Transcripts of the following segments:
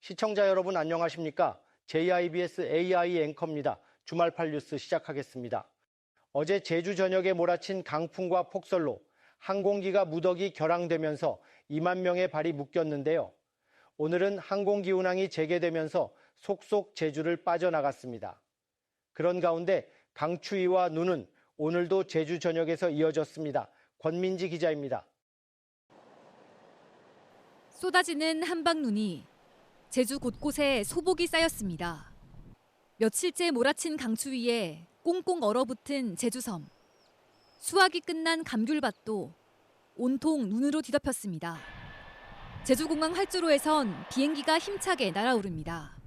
시청자 여러분 안녕하십니까? JIBS AI 앵커입니다. 주말팔 뉴스 시작하겠습니다. 어제 제주 전역에 몰아친 강풍과 폭설로 항공기가 무더기 결항되면서 2만 명의 발이 묶였는데요. 오늘은 항공기 운항이 재개되면서 속속 제주를 빠져나갔습니다. 그런 가운데 강추위와 눈은 오늘도 제주 전역에서 이어졌습니다. 권민지 기자입니다. 쏟아지는 한방눈이 제주 곳곳에 소복이 쌓였습니다. 며칠째 몰아친 강추위에 꽁꽁 얼어붙은 제주섬. 수확이 끝난 감귤밭도 온통 눈으로 뒤덮였습니다. 제주공항 활주로에선 비행기가 힘차게 날아오릅니다.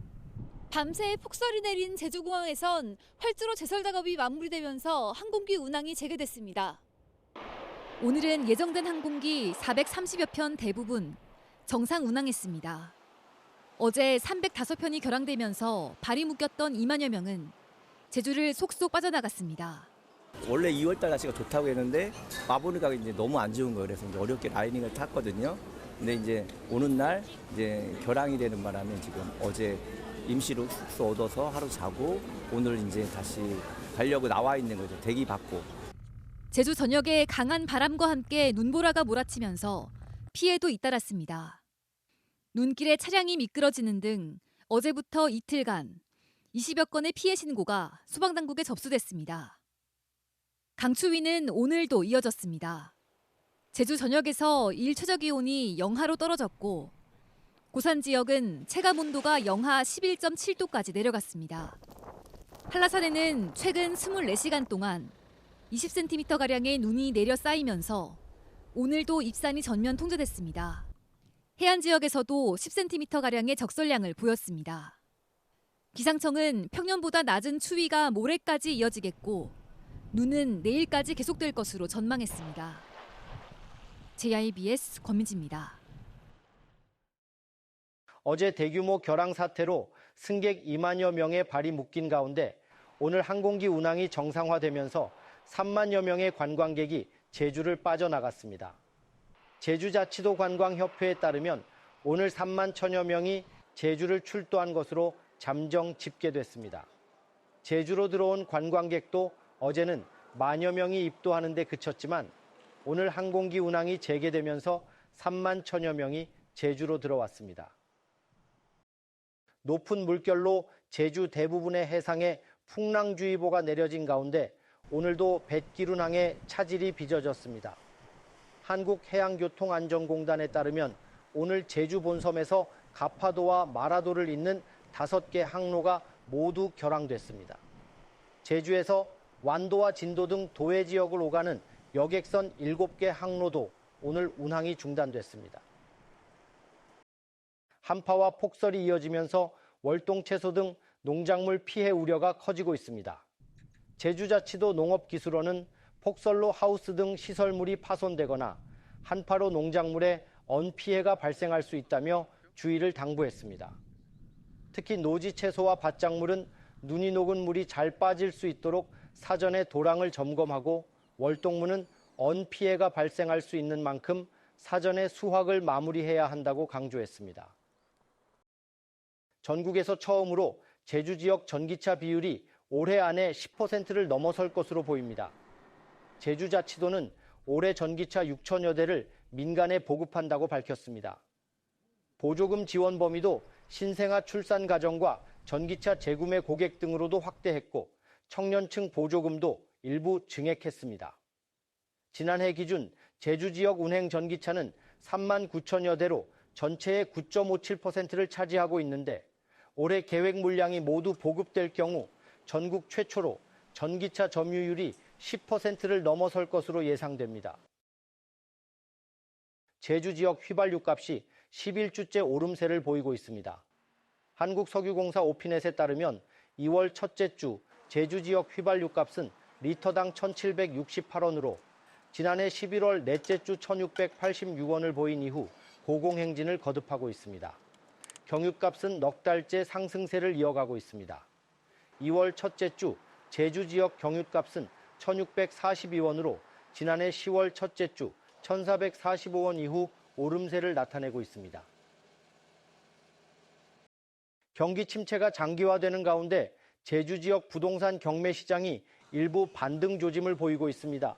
밤새 폭설이 내린 제주공항에선 활주로 제설 작업이 마무리되면서 항공기 운항이 재개됐습니다. 오늘은 예정된 항공기 430여 편 대부분 정상 운항했습니다. 어제 305편이 결항되면서 발이 묶였던 2만여 명은 제주를 속속 빠져나갔습니다. 원래 2월달 날씨가 좋다고 했는데 와보니까 이제 너무 안 좋은 거예요. 그래서 이제 어렵게 라이닝을 탔거든요. 근데 이제 오는 날 이제 결항이 되는 바람에 지금 어제 임시로 숙소 얻어서 하루 자고 오늘 이제 다시 가려고 나와 있는 거죠. 대기 받고. 제주 전역에 강한 바람과 함께 눈보라가 몰아치면서 피해도 잇따랐습니다. 눈길에 차량이 미끄러지는 등 어제부터 이틀간 20여 건의 피해 신고가 소방당국에 접수됐습니다. 강추위는 오늘도 이어졌습니다. 제주 전역에서 일 최저기온이 영하로 떨어졌고 고산 지역은 체감 온도가 영하 11.7도까지 내려갔습니다. 한라산에는 최근 24시간 동안 20cm가량의 눈이 내려 쌓이면서 오늘도 입산이 전면 통제됐습니다. 해안 지역에서도 10cm가량의 적설량을 보였습니다. 기상청은 평년보다 낮은 추위가 모레까지 이어지겠고 눈은 내일까지 계속될 것으로 전망했습니다. JIBS 권민지입니다. 어제 대규모 결항 사태로 승객 2만여 명의 발이 묶인 가운데 오늘 항공기 운항이 정상화되면서 3만여 명의 관광객이 제주를 빠져나갔습니다. 제주자치도 관광협회에 따르면 오늘 3만 1천여 명이 제주를 출도한 것으로 잠정 집계됐습니다. 제주로 들어온 관광객도 어제는 만여 명이 입도하는 데 그쳤지만 오늘 항공기 운항이 재개되면서 3만 1천여 명이 제주로 들어왔습니다. 높은 물결로 제주 대부분의 해상에 풍랑주의보가 내려진 가운데 오늘도 뱃기룬항에 차질이 빚어졌습니다. 한국해양교통안전공단에 따르면 오늘 제주 본섬에서 가파도와 마라도를 잇는 5개 항로가 모두 결항됐습니다. 제주에서 완도와 진도 등 도해 지역을 오가는 여객선 7개 항로도 오늘 운항이 중단됐습니다. 한파와 폭설이 이어지면서 월동 채소 등 농작물 피해 우려가 커지고 있습니다. 제주자치도 농업기술원은 폭설로 하우스 등 시설물이 파손되거나 한파로 농작물에 언 피해가 발생할 수 있다며 주의를 당부했습니다. 특히 노지 채소와 밭작물은 눈이 녹은 물이 잘 빠질 수 있도록 사전에 도랑을 점검하고 월동무는 언 피해가 발생할 수 있는 만큼 사전에 수확을 마무리해야 한다고 강조했습니다. 전국에서 처음으로 제주 지역 전기차 비율이 올해 안에 10%를 넘어설 것으로 보입니다. 제주자치도는 올해 전기차 6천여 대를 민간에 보급한다고 밝혔습니다. 보조금 지원 범위도 신생아 출산 가정과 전기차 재구매 고객 등으로도 확대했고 청년층 보조금도 일부 증액했습니다. 지난해 기준 제주 지역 운행 전기차는 3만 9천여 대로 전체의 9.57%를 차지하고 있는데 올해 계획 물량이 모두 보급될 경우 전국 최초로 전기차 점유율이 10%를 넘어설 것으로 예상됩니다. 제주 지역 휘발유 값이 11주째 오름세를 보이고 있습니다. 한국석유공사 오피넷에 따르면 2월 첫째 주 제주 지역 휘발유 값은 리터당 1,768원으로 지난해 11월 넷째 주 1,686원을 보인 이후 고공행진을 거듭하고 있습니다. 경유값은 넉 달째 상승세를 이어가고 있습니다. 2월 첫째 주 제주 지역 경유값은 1,642원으로 지난해 10월 첫째 주 1,445원 이후 오름세를 나타내고 있습니다. 경기 침체가 장기화되는 가운데 제주 지역 부동산 경매 시장이 일부 반등 조짐을 보이고 있습니다.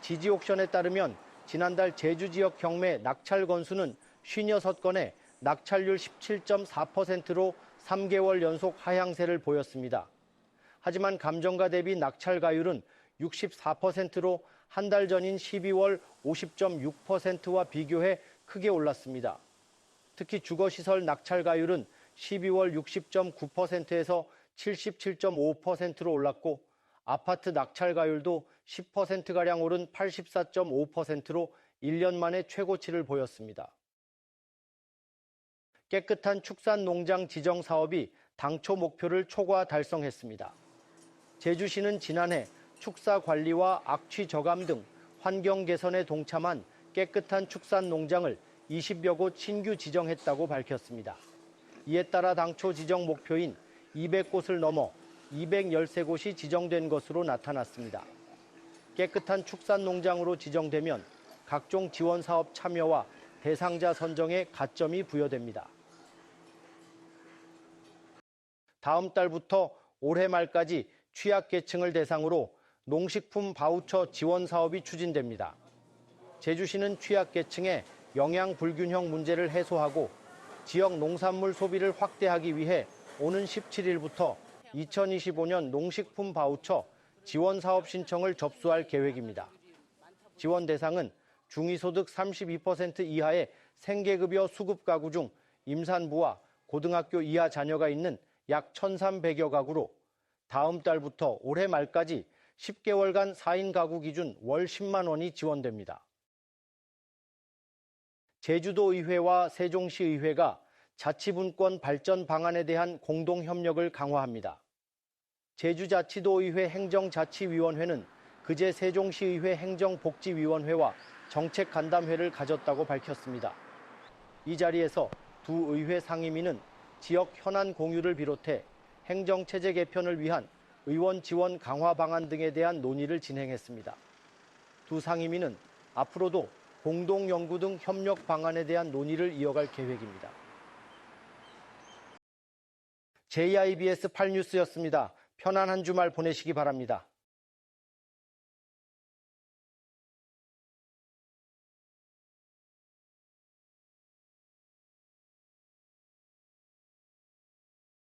지지옥션에 따르면 지난달 제주 지역 경매 낙찰 건수는 56건에 낙찰률 17.4%로 3개월 연속 하향세를 보였습니다. 하지만 감정가 대비 낙찰가율은 64%로 한 달 전인 12월 50.6%와 비교해 크게 올랐습니다. 특히 주거시설 낙찰가율은 12월 60.9%에서 77.5%로 올랐고 아파트 낙찰가율도 10%가량 오른 84.5%로 1년 만에 최고치를 보였습니다. 깨끗한 축산농장 지정 사업이 당초 목표를 초과 달성했습니다. 제주시는 지난해 축사 관리와 악취 저감 등 환경 개선에 동참한 깨끗한 축산농장을 20여 곳 신규 지정했다고 밝혔습니다. 이에 따라 당초 지정 목표인 200곳을 넘어 213곳이 지정된 것으로 나타났습니다. 깨끗한 축산농장으로 지정되면 각종 지원 사업 참여와 대상자 선정에 가점이 부여됩니다. 다음 달부터 올해 말까지 취약계층을 대상으로 농식품 바우처 지원 사업이 추진됩니다. 제주시는 취약계층의 영양 불균형 문제를 해소하고 지역 농산물 소비를 확대하기 위해 오는 17일부터 2025년 농식품 바우처 지원 사업 신청을 접수할 계획입니다. 지원 대상은 중위소득 32% 이하의 생계급여 수급 가구 중 임산부와 고등학교 이하 자녀가 있는 약 1,300여 가구로 다음 달부터 올해 말까지 10개월간 4인 가구 기준 월 10만 원이 지원됩니다. 제주도의회와 세종시의회가 자치분권 발전 방안에 대한 공동협력을 강화합니다. 제주자치도의회 행정자치위원회는 그제 세종시의회 행정복지위원회와 정책간담회를 가졌다고 밝혔습니다. 이 자리에서 두 의회 상임위는 지역 현안 공유를 비롯해 행정체제 개편을 위한 의원 지원 강화 방안 등에 대한 논의를 진행했습니다. 두 상임위는 앞으로도 공동연구 등 협력 방안에 대한 논의를 이어갈 계획입니다. JIBS 8뉴스였습니다. 편안한 주말 보내시기 바랍니다.